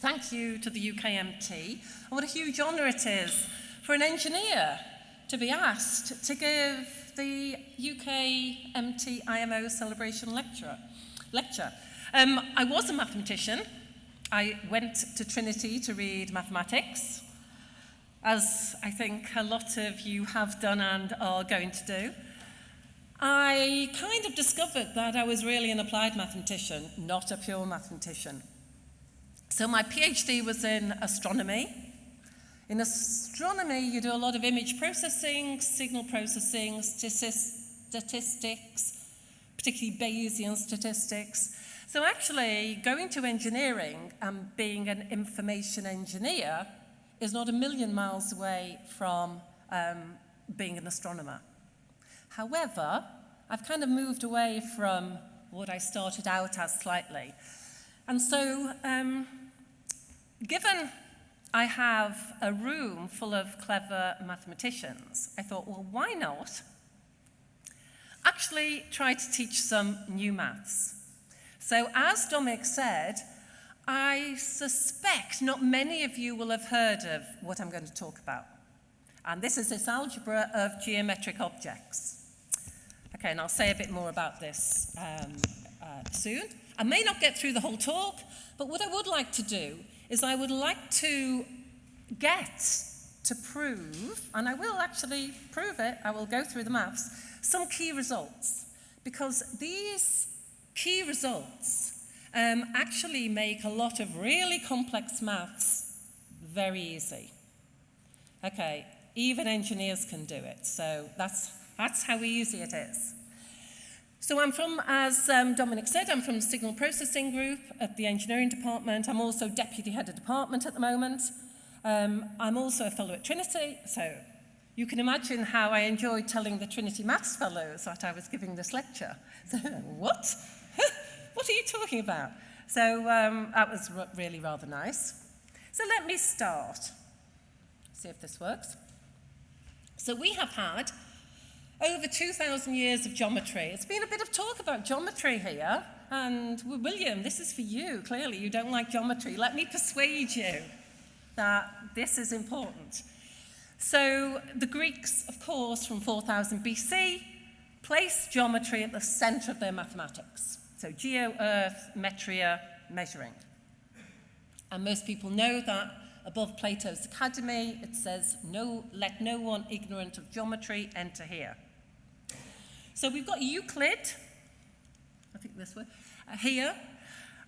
Thank you to the UKMT. And what a huge honour it is for an engineer to be asked to give the UKMT IMO celebration lecture. I was a mathematician. I went to Trinity to read mathematics, as I think a lot of you have done and are going to do. I kind of discovered that I was really an applied mathematician, not a pure mathematician. So my PhD was in astronomy. In astronomy, you do a lot of image processing, signal processing, statistics, particularly Bayesian statistics. So actually, going to engineering and being an information engineer is not a million miles away from being an astronomer. However, I've kind of moved away from what I started out as slightly. And so, given I have a room full of clever mathematicians, I thought, well, why not actually try to teach some new maths? So as Dominic said, I suspect not many of you will have heard of what I'm going to talk about. And this is this algebra of geometric objects. Okay, and I'll say a bit more about this soon. I may not get through the whole talk, but what I would like to do is I would like to get to prove, and I will actually prove it, I will go through the maths, some key results. Because these key results actually make a lot of really complex maths very easy. Okay, even engineers can do it, so that's how easy it is. So I'm from, as Dominic said, I'm from the Signal Processing Group at the Engineering Department. I'm also Deputy Head of Department at the moment. I'm also a Fellow at Trinity, so you can imagine how I enjoyed telling the Trinity Maths Fellows that I was giving this lecture. So, what? What are you talking about? So that was really rather nice. So let me start. See if this works. So we have had over 2,000 years of geometry. It's been a bit of talk about geometry here. And William, this is for you. Clearly, you don't like geometry. Let me persuade you that this is important. So the Greeks, of course, from 4000 BC, placed geometry at the center of their mathematics. So geo, earth, metria, measuring. And most people know that above Plato's Academy, it says, let no one ignorant of geometry enter here. So we've got Euclid, I think this way, here.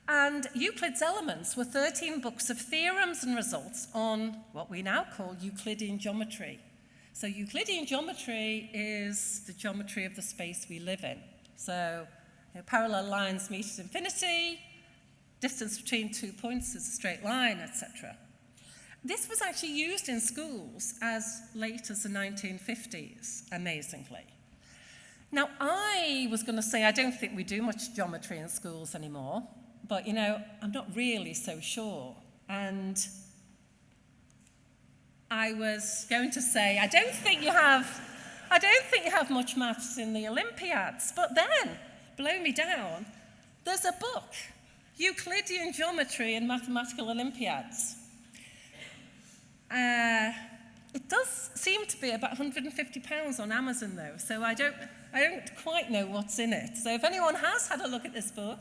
And Euclid's Elements were 13 books of theorems and results on what we now call Euclidean geometry. So Euclidean geometry is the geometry of the space we live in. So parallel lines meet at infinity, distance between 2 points is a straight line, etc. This was actually used in schools as late as the 1950s, amazingly. Now, I was going to say I don't think we do much geometry in schools anymore, but, I'm not really so sure. And I was going to say, I don't think you have much maths in the Olympiads, but then, blow me down, there's a book, Euclidean Geometry in Mathematical Olympiads. It does seem to be about £150 on Amazon, though, so I don't quite know what's in it. So if anyone has had a look at this book,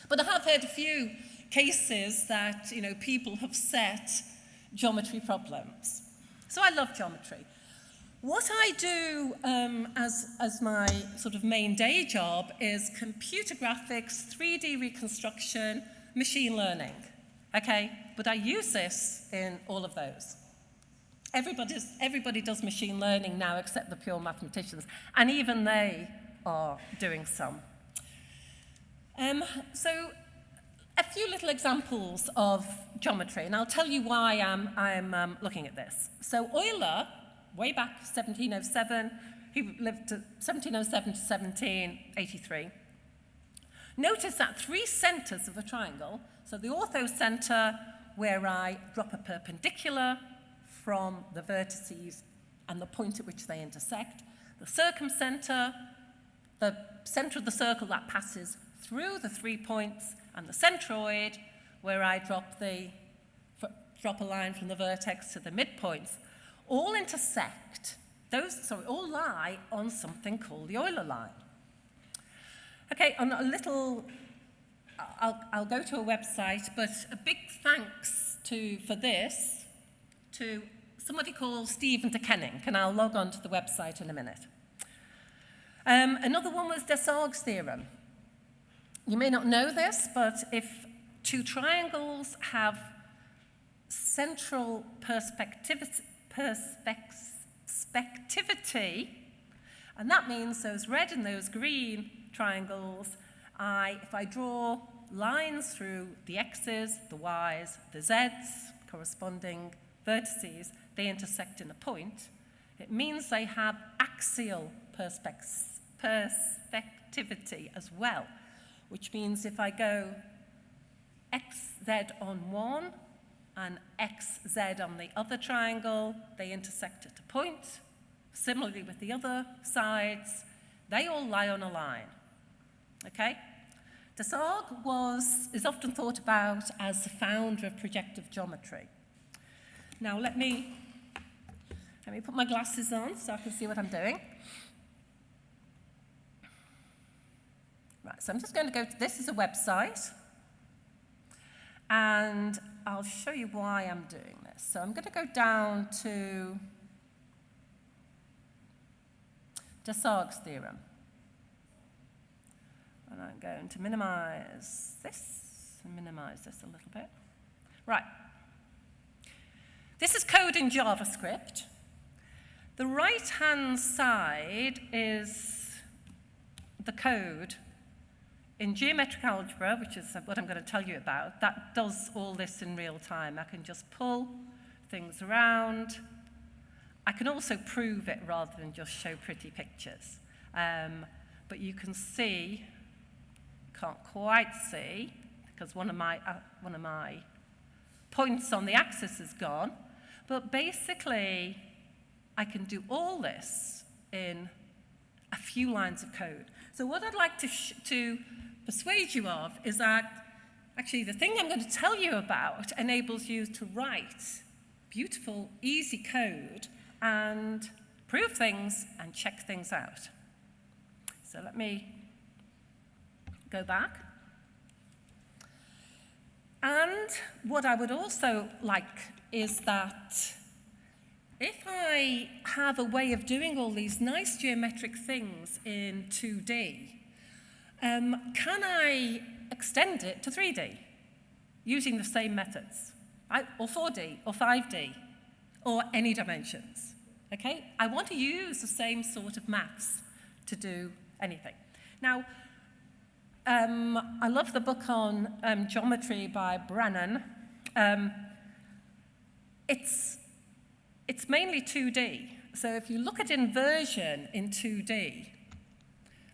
but I have heard a few cases that, people have set geometry problems. So I love geometry. What I do as my sort of main day job is computer graphics, 3D reconstruction, machine learning. Okay, but I use this in all of those. Everybody does machine learning now except the pure mathematicians, and even they are doing some. So a few little examples of geometry, and I'll tell you why I'm looking at this. So Euler, way back 1707, he lived to 1707 to 1783. Notice that 3 centers of a triangle, so the orthocenter, where I drop a perpendicular from the vertices and the point at which they intersect, the circumcenter, the center of the circle that passes through the 3 points, and the centroid, where I drop a line from the vertex to the midpoints, all intersect, all lie on something called the Euler line. Okay, on a little, I'll go to a website, but a big thanks for this to somebody called Stephen de Kenning, and I'll log on to the website in a minute. Another one was Desargues' theorem. You may not know this, but if two triangles have central perspectivity, and that means those red and those green triangles, if I draw lines through the x's, the y's, the z's, corresponding vertices, they intersect in a point, it means they have axial perspectivity as well, which means if I go xz on one and xz on the other triangle, they intersect at a point. Similarly with the other sides, they all lie on a line. Okay? Desargues is often thought about as the founder of projective geometry. Now let me put my glasses on so I can see what I'm doing. Right, so I'm just going to go to, this is a website, and I'll show you why I'm doing this. So I'm going to go down to Desargues' theorem. And I'm going to minimize this and minimize this a little bit. Right. This is code in JavaScript. The right-hand side is the code in geometric algebra, which is what I'm going to tell you about. That does all this in real time. I can just pull things around. I can also prove it rather than just show pretty pictures. But you can see, can't quite see, because one of my points on the axis is gone. But basically, I can do all this in a few lines of code. So what I'd like to persuade you of is that actually the thing I'm going to tell you about enables you to write beautiful, easy code and prove things and check things out. So let me go back. And what I would also like is that if I have a way of doing all these nice geometric things in 2D, can I extend it to 3D using the same methods, or 4D, or 5D, or any dimensions? Okay? I want to use the same sort of maths to do anything. Now, I love the book on geometry by Brennan. It's mainly 2D. So if you look at inversion in 2D,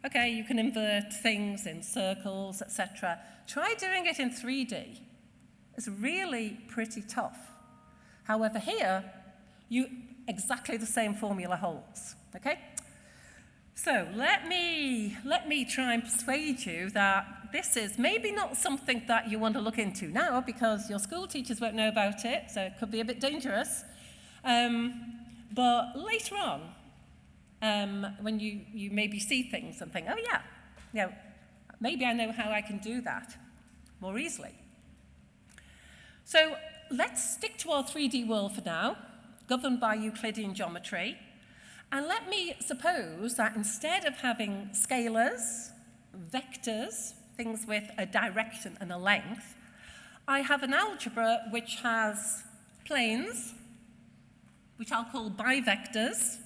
okay, you can invert things in circles, etc. Try doing it in 3D. It's really pretty tough. However, here, exactly the same formula holds. Okay? So let me try and persuade you that this is maybe not something that you want to look into now because your school teachers won't know about it, so it could be a bit dangerous. But later on, when you maybe see things and think, oh yeah, maybe I know how I can do that more easily. So let's stick to our 3D world for now, governed by Euclidean geometry. And let me suppose that instead of having scalars, vectors, things with a direction and a length, I have an algebra which has planes, which I'll call bivectors,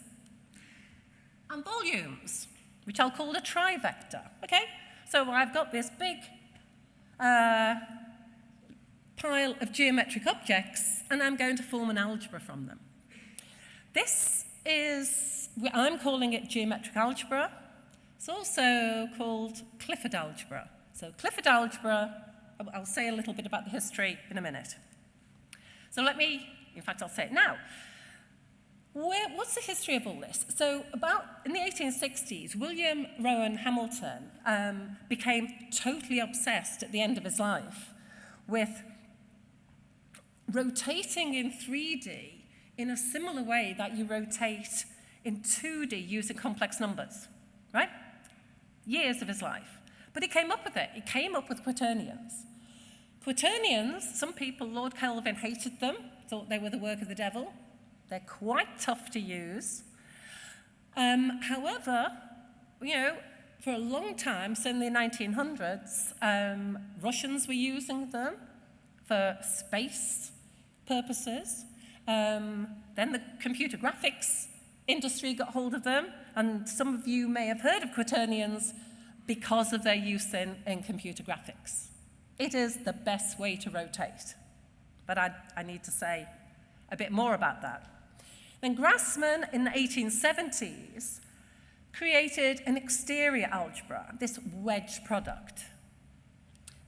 and volumes, which I'll call a trivector. Okay? So I've got this big pile of geometric objects, and I'm going to form an algebra from them. I'm calling it geometric algebra. It's also called Clifford algebra. So Clifford algebra, I'll say a little bit about the history in a minute. So I'll say it now. What's the history of all this? So in the 1860s, William Rowan Hamilton became totally obsessed at the end of his life with rotating in 3D in a similar way that you rotate in 2D using complex numbers, right? Years of his life. But he came up with it. He came up with quaternions. Quaternions, some people, Lord Kelvin hated them, thought they were the work of the devil. They're quite tough to use. However, for a long time, so in the 1900s, Russians were using them for space purposes. Then the computer graphics industry got hold of them, and some of you may have heard of quaternions because of their use in computer graphics. It is the best way to rotate, but I need to say a bit more about that. Then Grassmann in the 1870s created an exterior algebra, this wedge product.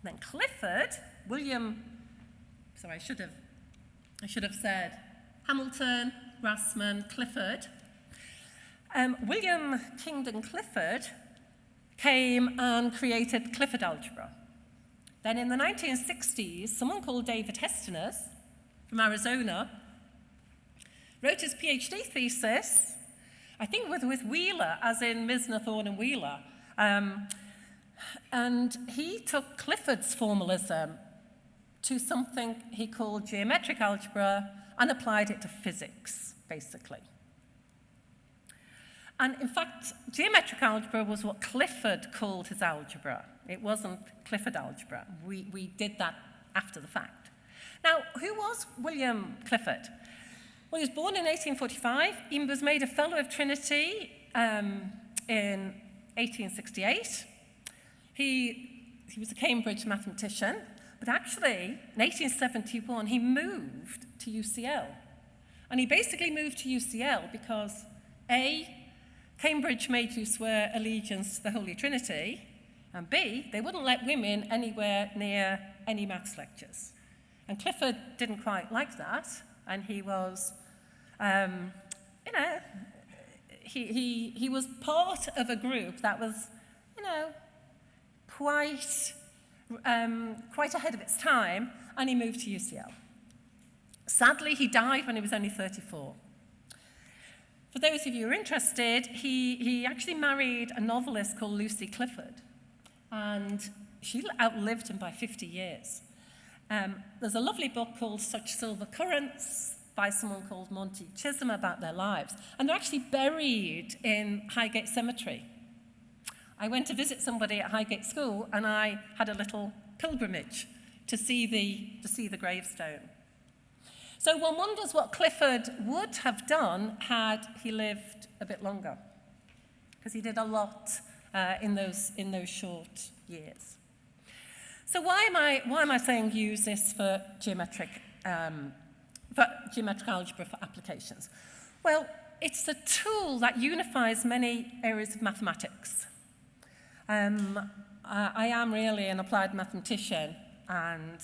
Then Clifford, I should have said Hamilton, Grassmann, Clifford. William Kingdon Clifford came and created Clifford algebra. Then in the 1960s, someone called David Hestenes from Arizona wrote his PhD thesis, I think with Wheeler, as in Misner, Thorne, and Wheeler. And he took Clifford's formalism to something he called geometric algebra and applied it to physics, basically. And in fact, geometric algebra was what Clifford called his algebra. It wasn't Clifford algebra. We did that after the fact. Now, who was William Clifford? Well, he was born in 1845. He was made a Fellow of Trinity in 1868. He was a Cambridge mathematician, but actually, in 1871, he moved to UCL. And he basically moved to UCL because, A, Cambridge made you swear allegiance to the Holy Trinity, and B, they wouldn't let women anywhere near any maths lectures. And Clifford didn't quite like that, and he was, he was part of a group that was, quite ahead of its time, and he moved to UCL. Sadly, he died when he was only 34. For those of you who are interested, he actually married a novelist called Lucy Clifford, and she outlived him by 50 years. There's a lovely book called Such Silver Currents by someone called Monty Chisholm about their lives, and they're actually buried in Highgate Cemetery. I went to visit somebody at Highgate School, and I had a little pilgrimage to see the gravestone. So one wonders what Clifford would have done had he lived a bit longer, because he did a lot in those short years. So why am I saying use this for geometric algebra for applications? Well, it's a tool that unifies many areas of mathematics. I am really an applied mathematician and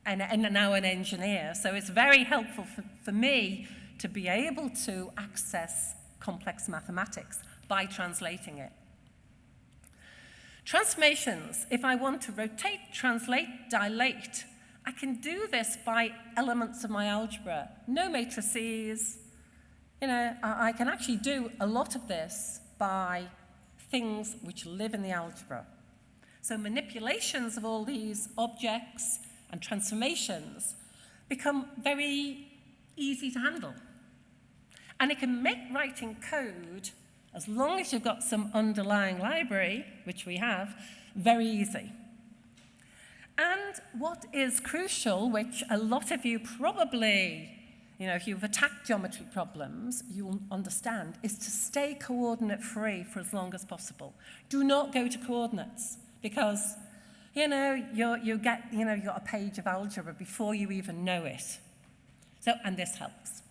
now an engineer, so it's very helpful for me to be able to access complex mathematics by translating it. Transformations, if I want to rotate, translate, dilate, I can do this by elements of my algebra. No matrices. I can actually do a lot of this by things which live in the algebra. So manipulations of all these objects and transformations become very easy to handle. And it can make writing code, as long as you've got some underlying library, which we have, very easy. And what is crucial, which a lot of you probably, if you've attacked geometry problems, you'll understand, is to stay coordinate free for as long as possible. Do not go to coordinates, because you've got a page of algebra before you even know it. And this helps.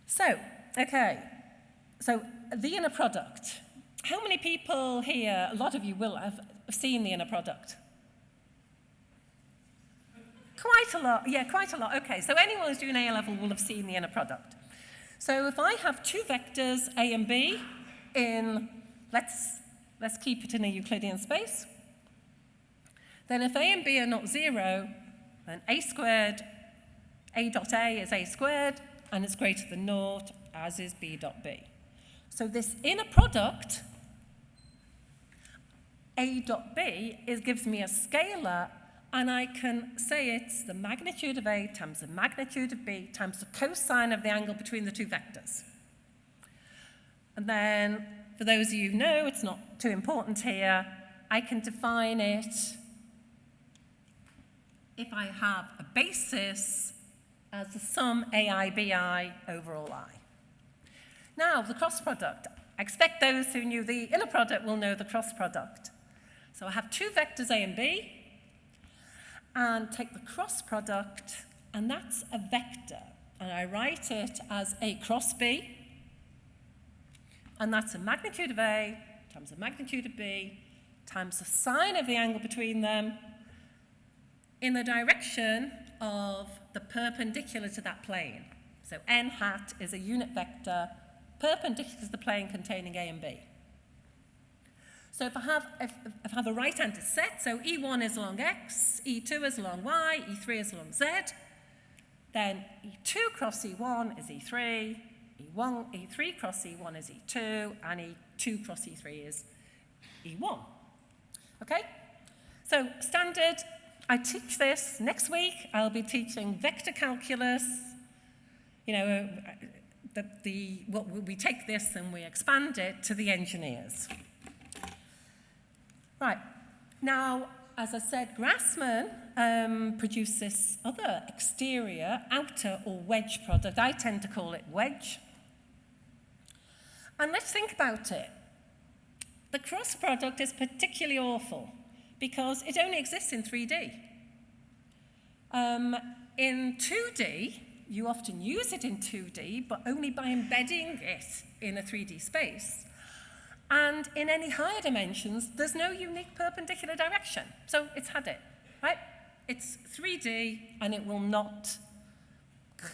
So the inner product. How many people here, a lot of you will have seen the inner product? Quite a lot, yeah, quite a lot. Okay, so anyone who's doing A-level will have seen the inner product. So if I have two vectors, A and B, in, let's keep it in a Euclidean space. then if A and B are not 0, then A squared, A dot A is A squared, and it's greater than 0, as is B dot B. So this inner product, A dot B, gives me a scalar, and I can say it's the magnitude of A times the magnitude of B times the cosine of the angle between the two vectors. And then, for those of you who know, it's not too important here, I can define it if I have a basis as the sum AI BI over all I. Now, the cross product. I expect those who knew the inner product will know the cross product. So I have two vectors A and B, and take the cross product, and that's a vector. And I write it as A cross B, and that's the magnitude of A times the magnitude of B times the sine of the angle between them in the direction of the perpendicular to that plane. So n hat is a unit vector perpendicular to the plane containing A and B. So if I have a right-handed set, so E1 is along X, E2 is along Y, E3 is along Z, then E2 cross E1 is E3, E3 cross E1 is E2, and E2 cross E3 is E1. Okay? So standard, I teach this next week. I'll be teaching vector calculus. You know, we take this and we expand it to the engineers. Right. Now, as I said, Grassmann produced this other exterior, outer or wedge product. I tend to call it wedge. And let's think about it. The cross product is particularly awful because it only exists in 3D. In 2D, you often use it in 2D, but only by embedding it in a 3D space. And in any higher dimensions, there's no unique perpendicular direction. So it's had it, right? It's 3D, and it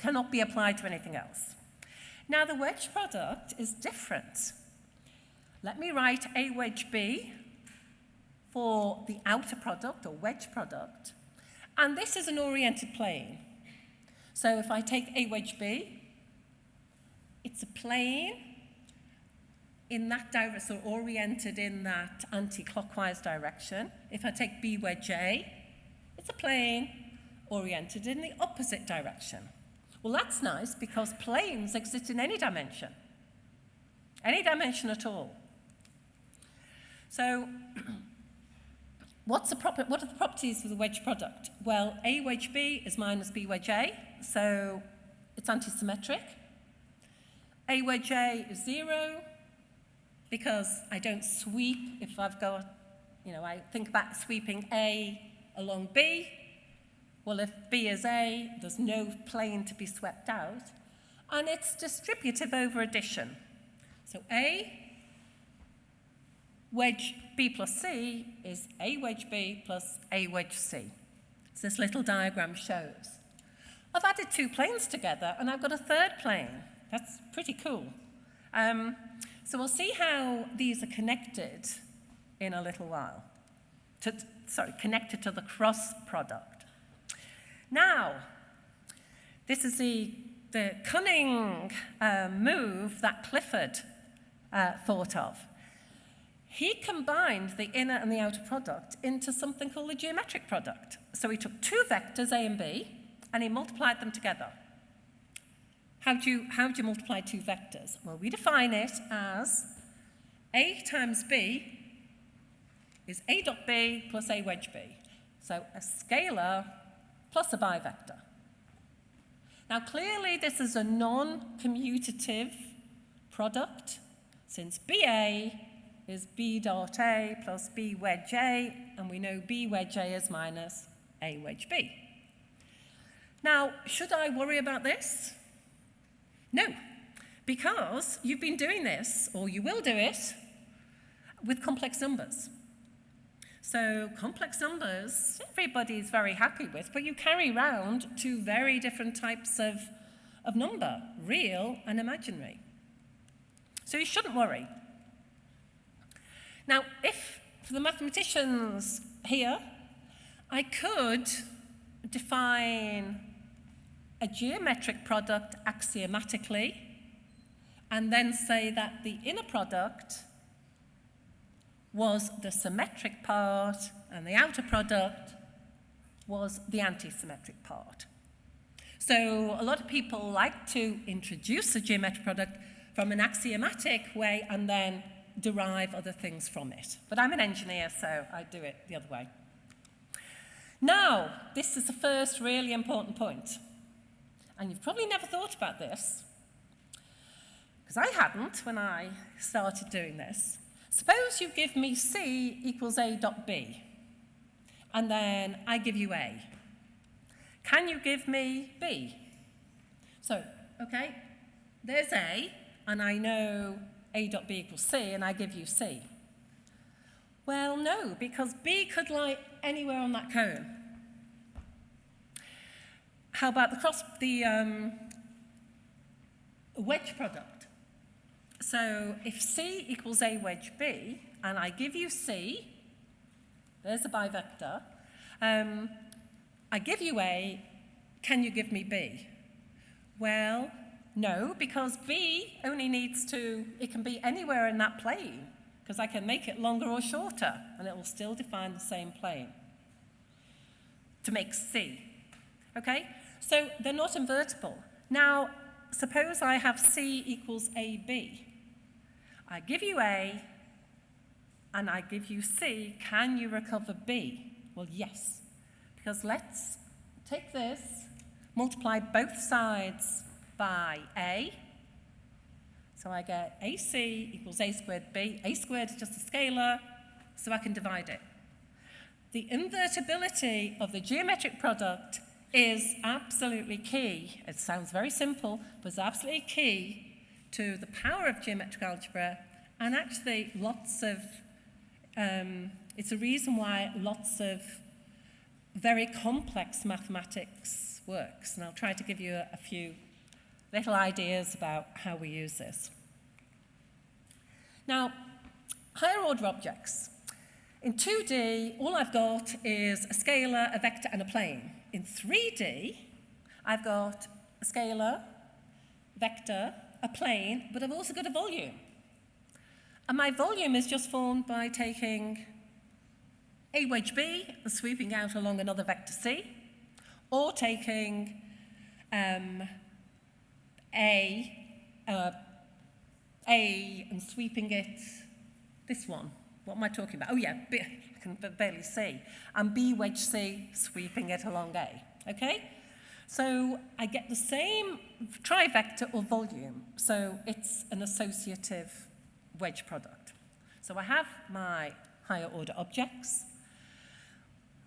cannot be applied to anything else. Now, the wedge product is different. Let me write A wedge B for the outer product, or wedge product. And this is an oriented plane. So if I take A wedge B, it's a plane in that direction, so oriented in that anti-clockwise direction. If I take B wedge A, it's a plane oriented in the opposite direction. Well, that's nice because planes exist in any dimension at all. So what are the properties of the wedge product? Well, A wedge B is minus B wedge A, so it's antisymmetric. A wedge A is 0 because I don't sweep if I've got, I think about sweeping A along B. Well, if B is A, there's no plane to be swept out. And it's distributive over addition. So A wedge B plus C is A wedge B plus A wedge C. As this little diagram shows. I've added two planes together, and I've got a third plane. That's pretty cool. So we'll see how these are connected in a little while. Connected to the cross product. Now, this is the cunning move that Clifford thought of. He combined the inner and the outer product into something called the geometric product. So he took two vectors, A and B, and he multiplied them together. How do you multiply two vectors? Well, we define it as A times B is A dot B plus A wedge B. So a scalar plus a bivector. Now, clearly, this is a non-commutative product, since BA is B dot A plus B wedge A, and we know B wedge A is minus A wedge B. Now, should I worry about this? No, because you've been doing this, or you will do it, with complex numbers. So complex numbers, everybody's very happy with, but you carry around two very different types of number, real and imaginary. So you shouldn't worry. Now, if, for the mathematicians here, I could define a geometric product axiomatically and then say that the inner product was the symmetric part and the outer product was the anti-symmetric part. So a lot of people like to introduce a geometric product from an axiomatic way and then derive other things from it. But I'm an engineer, so I do it the other way. Now, this is the first really important point. And you've probably never thought about this, because I hadn't when I started doing this. Suppose you give me C equals A dot B, and then I give you A. Can you give me B? So, okay, there's A, and I know A dot B equals C, and I give you C. Well, no, because B could lie anywhere on that cone. How about the wedge product? So if C equals A wedge B, and I give you C, there's a bivector, I give you A, can you give me B? Well, no, because B only needs to, it can be anywhere in that plane, because I can make it longer or shorter, and it will still define the same plane to make C. Okay? So they're not invertible. Now, suppose I have C equals AB. I give you A, and I give you C. Can you recover B? Well, yes. Because let's take this, multiply both sides by A. So I get AC equals A squared B. A squared is just a scalar, so I can divide it. The invertibility of the geometric product is absolutely key. It sounds very simple, but it's absolutely key to the power of geometric algebra, and actually lots of, it's a reason why lots of very complex mathematics works. And I'll try to give you a few little ideas about how we use this. Now, higher order objects. In 2D, all I've got is a scalar, a vector, and a plane. In 3D, I've got a scalar, vector, a plane, but I've also got a volume. And my volume is just formed by taking A wedge B and sweeping out along another vector C, or taking A and sweeping it, this one. What am I talking about? Oh yeah, B, I can barely see. And B wedge C, sweeping it along A, okay? So I get the same trivector or volume, so it's an associative wedge product. So I have my higher order objects.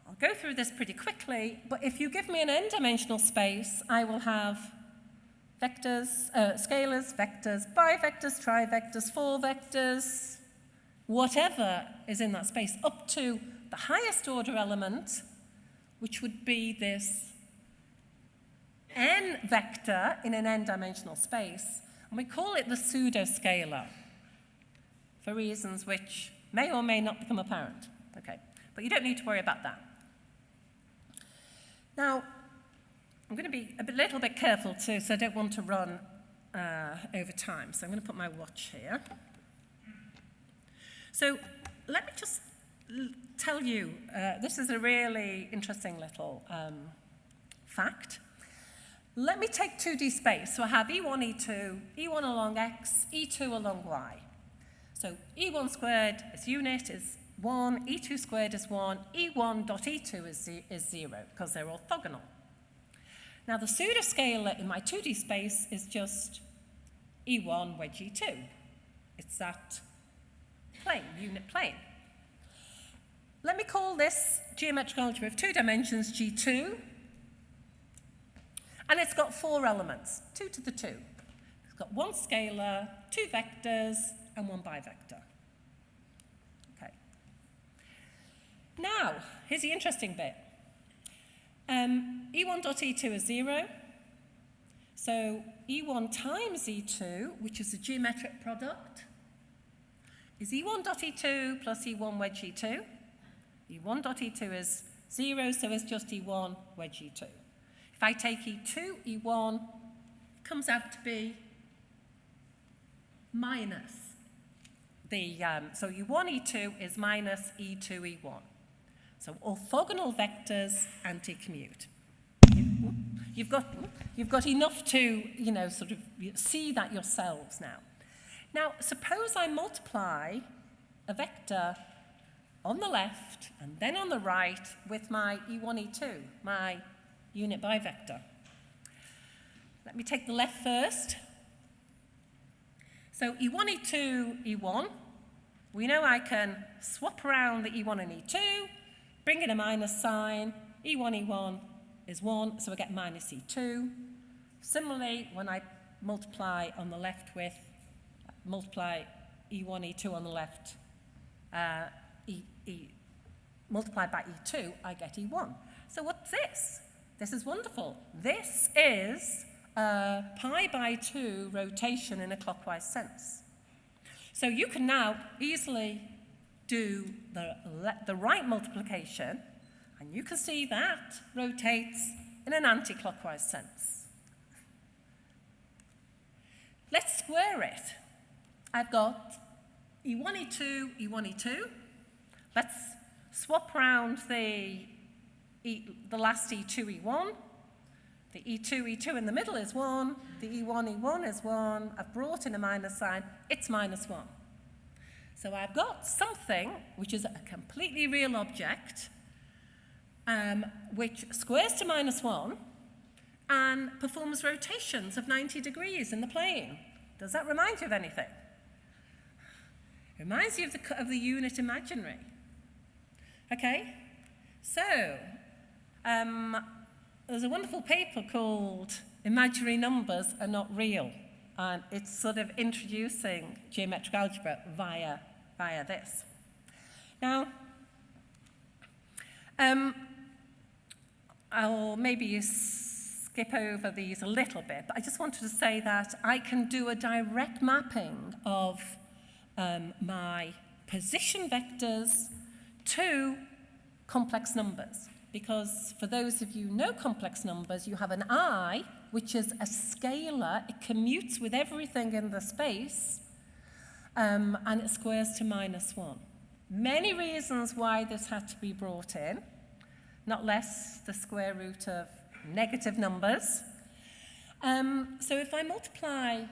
I'll go through this pretty quickly, but if you give me an n-dimensional space, I will have vectors, scalars, vectors, bivectors, trivectors, four vectors, whatever is in that space, up to the highest order element, which would be this n vector in an n-dimensional space, and we call it the pseudoscalar for reasons which may or may not become apparent. Okay, but you don't need to worry about that. Now, I'm going to be a little bit careful too, so I don't want to run over time. So I'm going to put my watch here. So let me just tell you, this is a really interesting little fact. Let me take 2D space. So I have E1, E2, E1 along X, E2 along Y. So E1 squared is unit, is 1, E2 squared is 1, E1 dot E2 is 0, because they're orthogonal. Now the pseudoscalar in my 2D space is just E1 wedge E2. It's that plane, unit plane. Let me call this geometric algebra of 2 dimensions G2, and it's got 4 elements, 2 to the 2. It's got 1 scalar, 2 vectors, and 1 bivector. Okay. Now, here's the interesting bit. E1 dot E2 is 0. So E1 times E2, which is a geometric product, is E1 dot E2 plus E1 wedge E2. E1 dot E2 is 0, so it's just E1 wedge E2. If I take E2, E1 comes out to be minus the, so E1, E2 is minus E2, E1. So orthogonal vectors anti-commute. You've got enough to, sort of see that yourselves now. Now, suppose I multiply a vector on the left and then on the right with my E1, E2, my unit bivector. Let me take the left first. So E1, E2, E1. We know I can swap around the E1 and E2, bring in a minus sign. E1, E1 is 1, so I get minus E2. Similarly, when I multiply on the left with, multiply E1, E2 on the left, multiplied by E2, I get E1. So what's this? This is wonderful. This is a pi by 2 rotation in a clockwise sense. So you can now easily do the right multiplication, and you can see that rotates in an anti-clockwise sense. Let's square it. I've got E1, E2, E1, E2. Let's swap around the last E2, E1. The E2, E2 in the middle is 1. The E1, E1 is 1. I've brought in a minus sign. It's minus 1. So I've got something which is a completely real object, which squares to minus 1 and performs rotations of 90 degrees in the plane. Does that remind you of anything? It reminds you of the unit imaginary. Okay? So, there's a wonderful paper called Imaginary Numbers Are Not Real, and it's sort of introducing geometric algebra via this. Now, I'll maybe skip over these a little bit, but I just wanted to say that I can do a direct mapping of my position vectors to complex numbers. Because for those of you who know complex numbers, you have an I, which is a scalar. It commutes with everything in the space, and it squares to minus 1. Many reasons why this had to be brought in, not less the square root of negative numbers. So if I multiply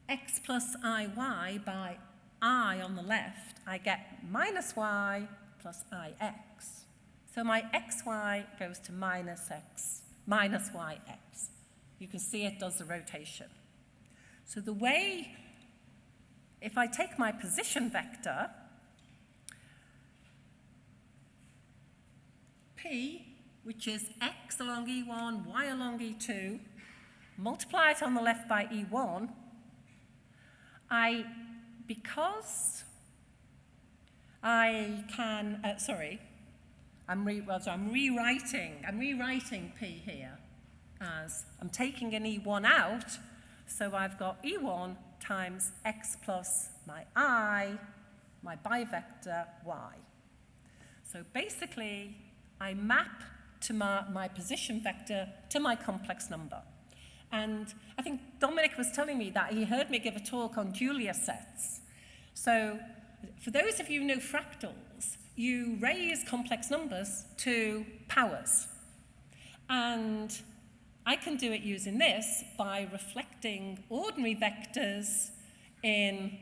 x plus iy by I on the left, I get minus y plus ix. So my xy goes to minus yx. You can see it does the rotation. So the way, if I take my position vector, P, which is x along E1, y along E2, multiply it on the left by E1, because I can, I'm rewriting P here as I'm taking an E1 out, so I've got E1 times x plus my I, my bivector y. So basically, I map to my position vector to my complex number. And I think Dominic was telling me that he heard me give a talk on Julia sets. So for those of you who know fractals, you raise complex numbers to powers. And I can do it using this by reflecting ordinary vectors in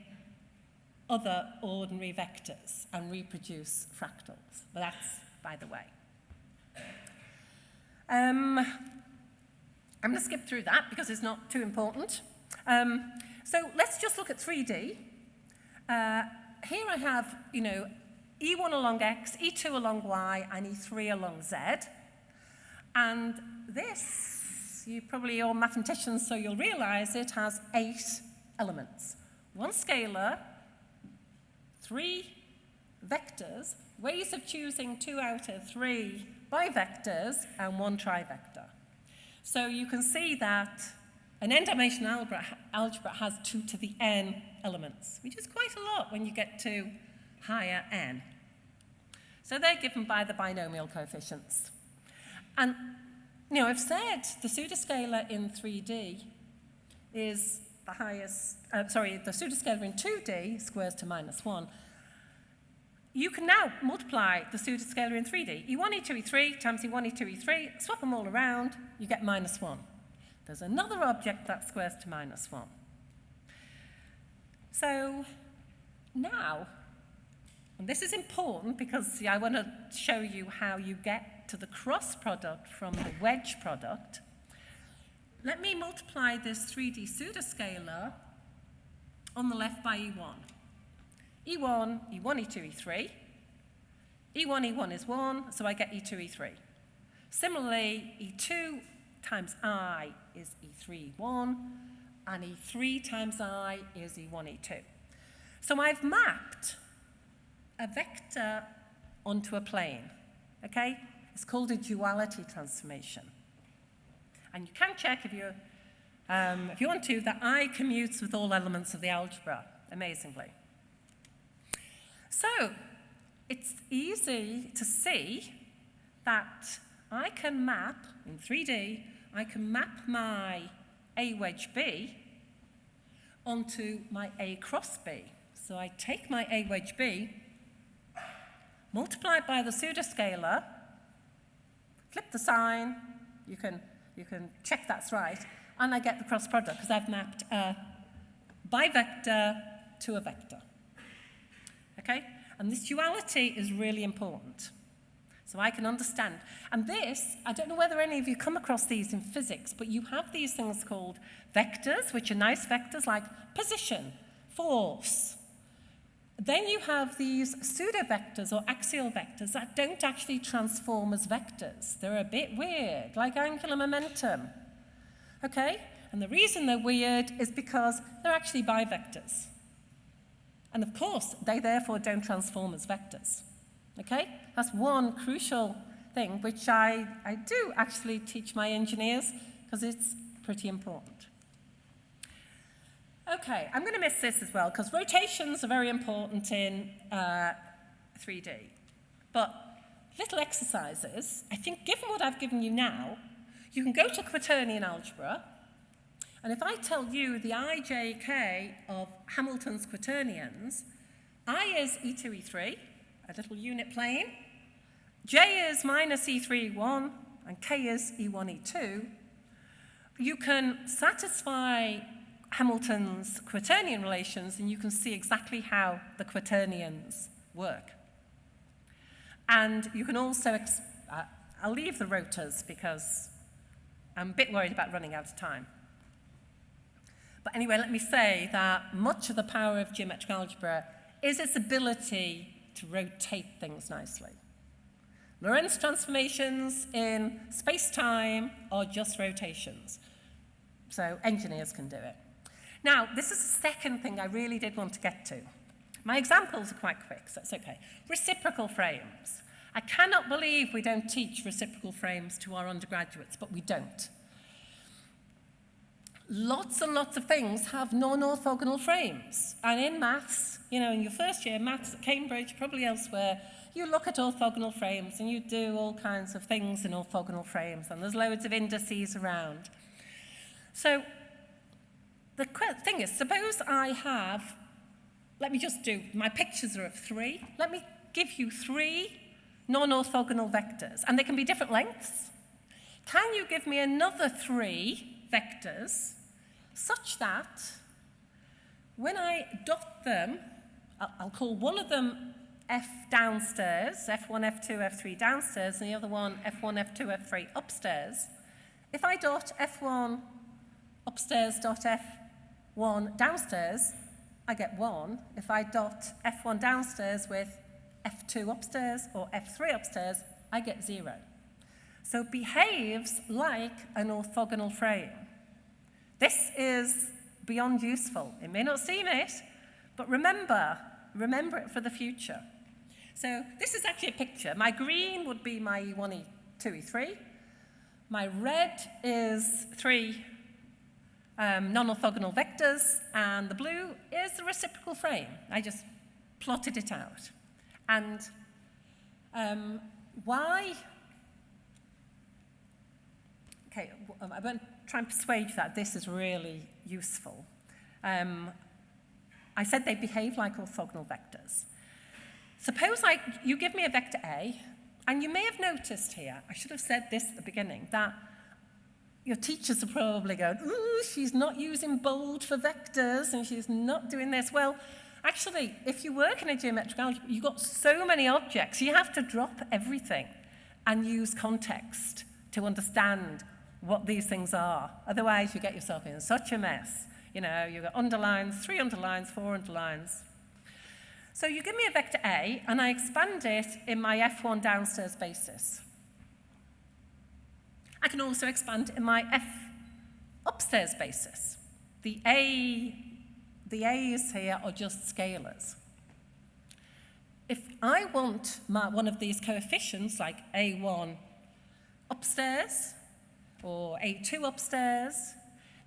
other ordinary vectors and reproduce fractals. But that's by the way. I'm going to skip through that because it's not too important. So let's just look at 3D. Here I have, E1 along x, E2 along y, and E3 along z. And this, you probably are mathematicians, so you'll realize it has 8 elements. 1 scalar, 3 vectors, ways of choosing 2 out of 3 bivectors, and 1 trivector. So you can see that an n-dimensional algebra has 2 to the n elements, which is quite a lot when you get to higher n. So they're given by the binomial coefficients. And, I've said the pseudoscalar in 3D is the highest, the pseudoscalar in 2D squares to -1. You can now multiply the pseudoscalar in 3D. E1, E2, E3 times E1, E2, E3, swap them all around, you get -1. There's another object that squares to -1. So now, and this is important because I want to show you how you get to the cross product from the wedge product. Let me multiply this 3D pseudoscalar on the left by E1. E1, E1, E2, E3. E1, E1 is 1, so I get E2, E3. Similarly, E2 times I is E3, E1, and E3 times I is E1, E2. So I've mapped a vector onto a plane, okay? It's called a duality transformation. And you can check if you want to, that I commutes with all elements of the algebra, amazingly. So it's easy to see that I can map, in 3D, I can map my A wedge B onto my A cross B. So I take my A wedge B, multiply it by the pseudoscalar, flip the sign, you can check that's right, and I get the cross product because I've mapped a bivector to a vector. Okay? And this duality is really important. So I can understand. And this, I don't know whether any of you come across these in physics, but you have these things called vectors, which are nice vectors like position, force. Then you have these pseudovectors or axial vectors that don't actually transform as vectors. They're a bit weird, like angular momentum. Okay? And the reason they're weird is because they're actually bivectors. And of course, they therefore don't transform as vectors. Okay? That's one crucial thing which I do actually teach my engineers because it's pretty important. Okay, I'm going to miss this as well because rotations are very important in 3D. But little exercises, I think given what I've given you now, you can go to quaternion algebra, and if I tell you the I, J, K of Hamilton's quaternions, I is E2, E3, a little unit plane, J is minus E3, E1, and K is E1, E2, you can satisfy Hamilton's quaternion relations and you can see exactly how the quaternions work. And you can also, I'll leave the rotors because I'm a bit worried about running out of time. But anyway, let me say that much of the power of geometric algebra is its ability to rotate things nicely. Lorentz transformations in space-time are just rotations. So engineers can do it. Now, this is the second thing I really did want to get to. My examples are quite quick, so it's okay. Reciprocal frames. I cannot believe we don't teach reciprocal frames to our undergraduates, but we don't. Lots and lots of things have non-orthogonal frames. And in maths, in your first year, maths at Cambridge, probably elsewhere, you look at orthogonal frames and you do all kinds of things in orthogonal frames, and there's loads of indices around. So the thing is, suppose I have, let me just do, my pictures are of 3. Let me give you 3 non-orthogonal vectors, and they can be different lengths. Can you give me another 3 vectors such that when I dot them, I'll call one of them F downstairs, F1, F2, F3 downstairs, and the other one F1, F2, F3 upstairs. If I dot F1 upstairs dot F1 downstairs, I get 1. If I dot F1 downstairs with F2 upstairs or F3 upstairs, I get 0. So it behaves like an orthogonal frame. This is beyond useful. It may not seem it, but remember it for the future. So this is actually a picture. My green would be my E1, E2, E3. My red is 3 non-orthogonal vectors, and the blue is the reciprocal frame. I just plotted it out. And Why? Okay, I won't try and persuade you that this is really useful. I said they behave like orthogonal vectors. Suppose you give me a vector A, and you may have noticed here, I should have said this at the beginning, that your teachers are probably going, ooh, she's not using bold for vectors, and she's not doing this. Well, actually, if you work in a geometric algebra, you've got so many objects, you have to drop everything and use context to understand what these things are. Otherwise, you get yourself in such a mess. You know, you've got underlines, 3 underlines, 4 underlines. So you give me a vector A, and I expand it in my F1 downstairs basis. I can also expand it in my F upstairs basis. The A's here are just scalars. If I want one of these coefficients, like A1 upstairs, or A2 upstairs,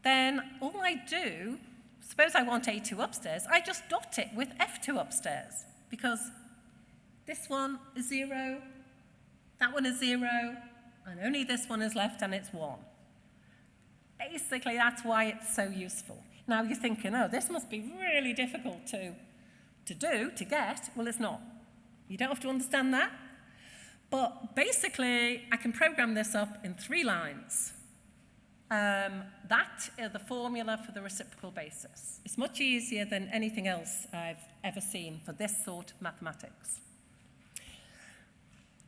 then all I do, suppose I want A2 upstairs, I just dot it with F2 upstairs, because this one is 0, that one is 0, and only this one is left, and it's 1. Basically, that's why it's so useful. Now, you're thinking, oh, this must be really difficult to get. Well, it's not. You don't have to understand that. But basically, I can program this up in 3 lines. That is the formula for the reciprocal basis. It's much easier than anything else I've ever seen for this sort of mathematics.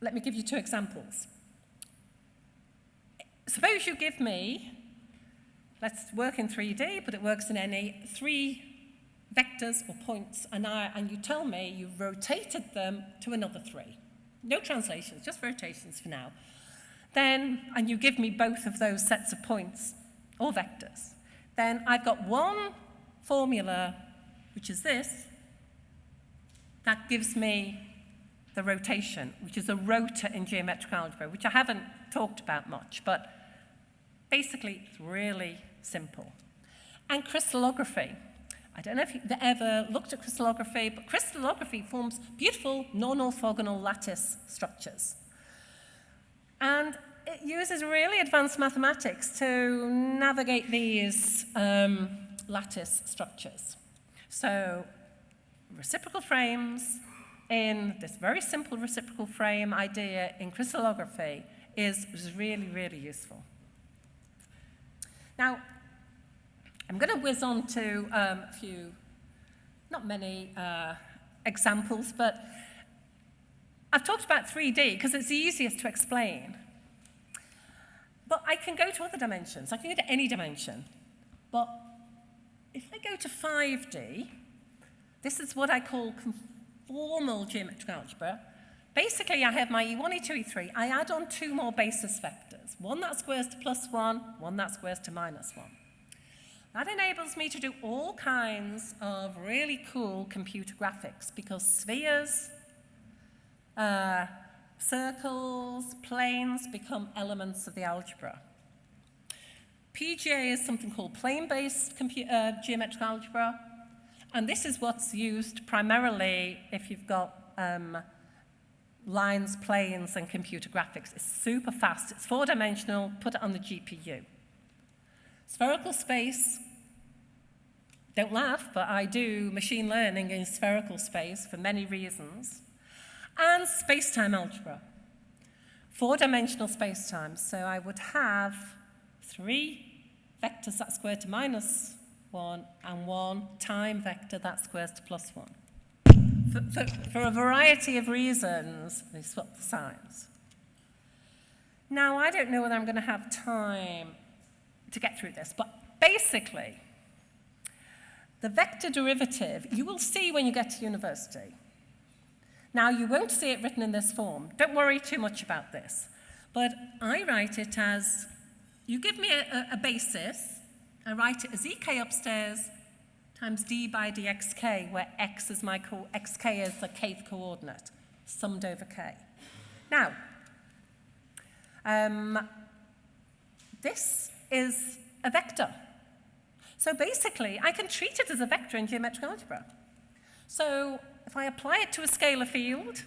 Let me give you 2 examples. Suppose you give me, let's work in 3D, but it works in any 3 vectors or points, and you tell me you've rotated them to another 3. No translations, just rotations for now. Then, and you give me both of those sets of points or vectors. Then I've got one formula, which is this, that gives me the rotation, which is a rota in geometric algebra, which I haven't talked about much, but basically it's really simple. And crystallography. I don't know if you've ever looked at crystallography, but crystallography forms beautiful non-orthogonal lattice structures. And it uses really advanced mathematics to navigate these lattice structures. So reciprocal frames in this very simple reciprocal frame idea in crystallography is really, really useful. Now, I'm going to whiz on to a few, not many examples, but I've talked about 3D because it's the easiest to explain. But I can go to other dimensions. I can go to any dimension. But if I go to 5D, this is what I call conformal geometric algebra. Basically, I have my E1, E2, E3. I add on 2 more basis vectors, one that squares to +1, one that squares to -1. That enables me to do all kinds of really cool computer graphics because spheres, circles, planes become elements of the algebra. PGA is something called plane-based geometric algebra, and this is what's used primarily if you've got lines, planes, and computer graphics. It's super fast. It's 4-dimensional. Put it on the GPU. Spherical space, don't laugh, but I do machine learning in spherical space for many reasons. And space-time algebra, 4-dimensional space-time. So I would have 3 vectors that square to -1 and 1 time vector that squares to +1. For a variety of reasons, they swap the signs. Now, I don't know whether I'm going to have time to get through this, but basically, the vector derivative, you will see when you get to university. Now, you won't see it written in this form. Don't worry too much about this. But I write it as, you give me a basis, I write it as ek upstairs times d by dxk, where x is xk is the kth coordinate, summed over k. Now, this is a vector. So basically, I can treat it as a vector in geometric algebra. So if I apply it to a scalar field,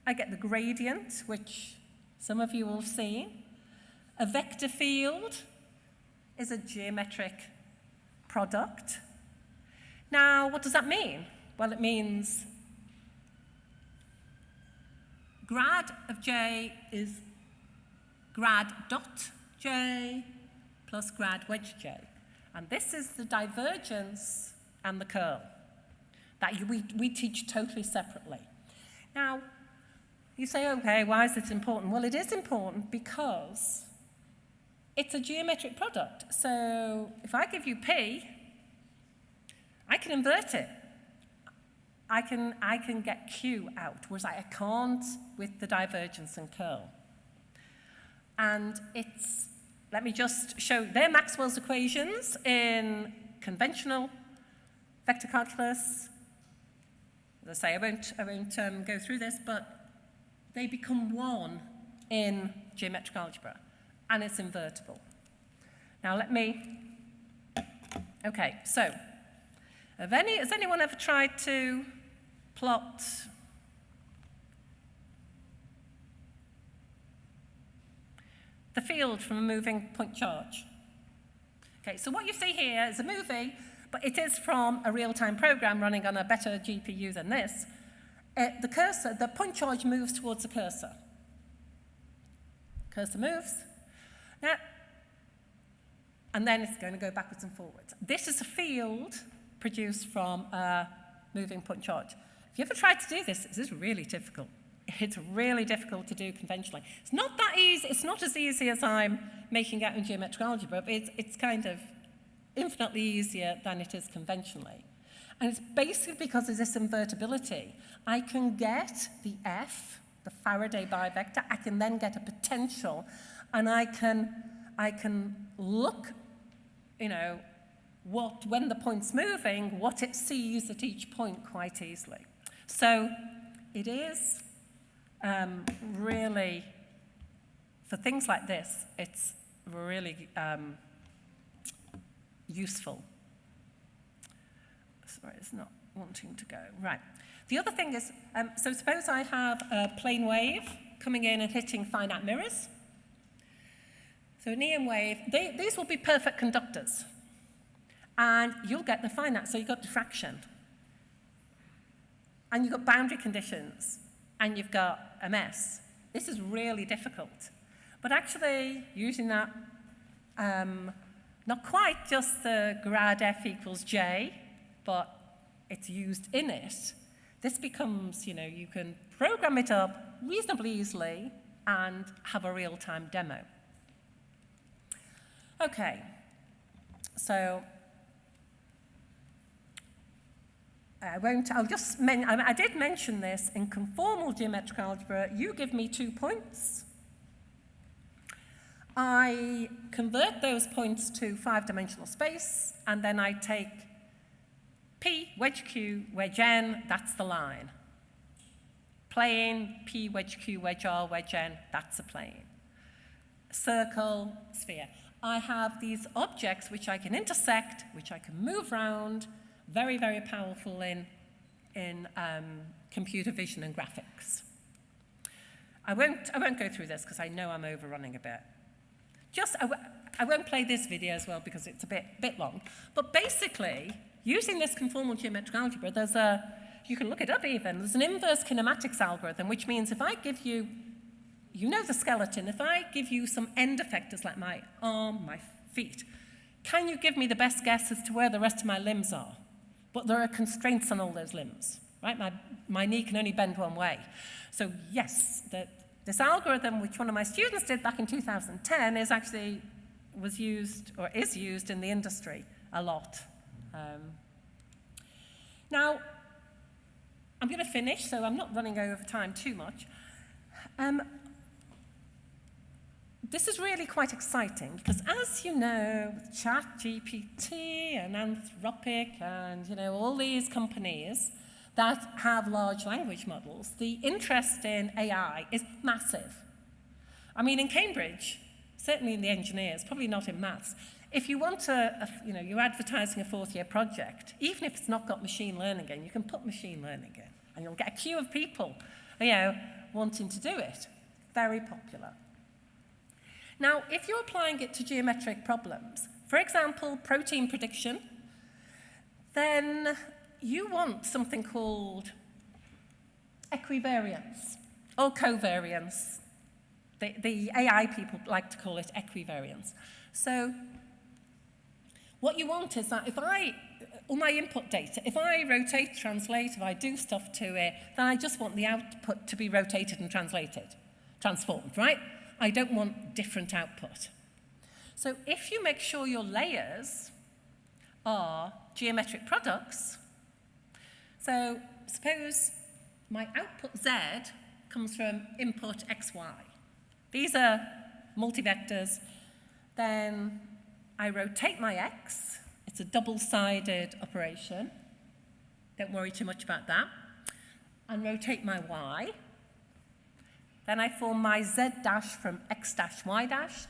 I get the gradient, which some of you will have seen. A vector field is a geometric product. Now, what does that mean? Well, it means grad of j is grad dot j plus grad wedge j. And this is the divergence and the curl that we teach totally separately. Now, you say, okay, why is this important? Well, it is important because it's a geometric product. So if I give you P, I can invert it. I can get Q out, whereas I can't with the divergence and curl. And let me just show, they're Maxwell's equations in conventional vector calculus. As I say, I won't go through this, but they become one in geometric algebra, and it's invertible. Now okay, so, has anyone ever tried to plot the field from a moving point charge? Okay, so what you see here is a movie, but it is from a real-time program running on a better GPU than this. The point charge moves towards the cursor. Cursor moves. Now, and then it's going to go backwards and forwards. This is a field produced from a moving point charge. If you ever tried to do this, this is really difficult. It's really difficult to do conventionally. It's not that easy. It's not as easy as I'm making out in geometric algebra, but it's kind of infinitely easier than it is conventionally. And it's basically because of this invertibility. I can get the F, the Faraday bivector. I can then get a potential, and I can look, when the point's moving, what it sees at each point quite easily. So it is really, for things like this, it's really useful. Sorry, it's not wanting to go. Right. The other thing is, so suppose I have a plane wave coming in and hitting finite mirrors. So an EM wave, these will be perfect conductors. And you'll get the finite, so you've got diffraction. And you've got boundary conditions. And you've got a mess. This is really difficult. But actually, using that, not quite just the grad f equals j, but it's used in it, this becomes, you can program it up reasonably easily and have a real-time demo. Okay, so I did mention this in conformal geometric algebra. You give me 2 points. I convert those points to 5-dimensional space, and then I take P, wedge Q, wedge N, that's the line. Plane, P, wedge Q, wedge R, wedge N, that's a plane. Circle, sphere. I have these objects which I can intersect, which I can move around, very, very powerful in computer vision and graphics. I won't go through this because I know I'm overrunning a bit. I won't play this video as well because it's a bit long. But basically, using this conformal geometric algebra, you can look it up even, there's an inverse kinematics algorithm, which means if I give you, the skeleton, if I give you some end effectors like my arm, my feet, can you give me the best guess as to where the rest of my limbs are? But there are constraints on all those limbs, right? My knee can only bend one way. So yes, this algorithm, which one of my students did back in 2010, is used in the industry a lot. Now, I'm going to finish, so I'm not running over time too much. This is really quite exciting because, as you know, with ChatGPT and Anthropic and all these companies that have large language models, the interest in AI is massive. I mean, in Cambridge, certainly in the engineers, probably not in maths. If you want you're advertising a 4th-year project, even if it's not got machine learning in, you can put machine learning in, and you'll get a queue of people, wanting to do it. Very popular. Now, if you're applying it to geometric problems, for example, protein prediction, then you want something called equivariance or covariance. The AI people like to call it equivariance. So what you want is that if all my input data, if I rotate, translate, if I do stuff to it, then I just want the output to be rotated and transformed, right? I don't want different output. So if you make sure your layers are geometric products, so suppose my output Z comes from input XY. These are multivectors. Then I rotate my X. It's a double-sided operation. Don't worry too much about that. And rotate my Y. Then I form my Z dash from X dash Y dashed.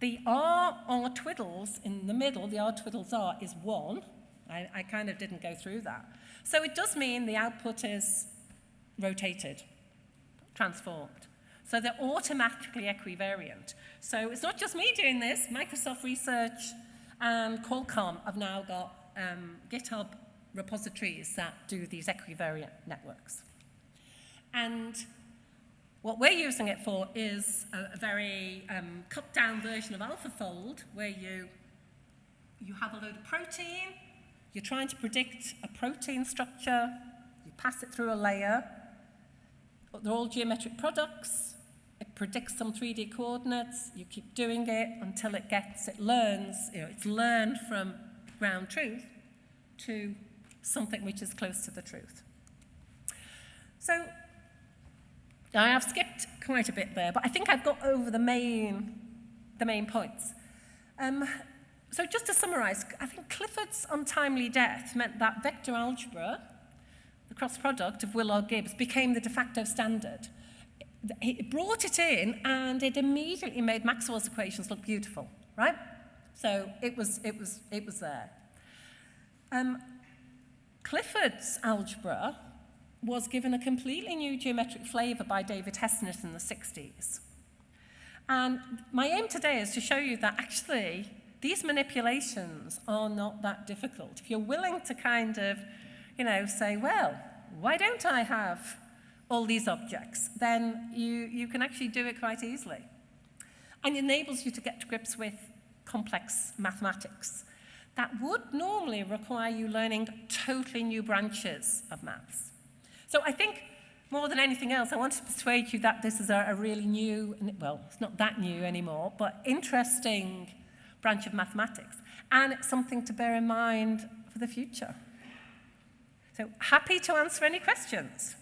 The R twiddles in the middle, the R twiddles R is 1. I kind of didn't go through that. So it does mean the output is rotated, transformed. So they're automatically equivariant. So it's not just me doing this. Microsoft Research and Qualcomm have now got GitHub repositories that do these equivariant networks. And what we're using it for is a very cut-down version of AlphaFold, where you have a load of protein, you're trying to predict a protein structure, you pass it through a layer, they're all geometric products, it predicts some 3D coordinates, you keep doing it until it learns, it's learned from ground truth to something which is close to the truth. So I have skipped quite a bit there, but I think I've got over the main points. So just to summarize, I think Clifford's untimely death meant that vector algebra, the cross product of Willard-Gibbs, became the de facto standard. It brought it in, and it immediately made Maxwell's equations look beautiful, right? So it was there. Clifford's algebra was given a completely new geometric flavor by David Hessness in the 60s. And my aim today is to show you that actually these manipulations are not that difficult. If you're willing to kind of, say, well, why don't I have all these objects? Then you can actually do it quite easily. And it enables you to get to grips with complex mathematics that would normally require you learning totally new branches of maths. So I think, more than anything else, I want to persuade you that this is a really new, well, it's not that new anymore, but interesting branch of mathematics. And it's something to bear in mind for the future. So happy to answer any questions.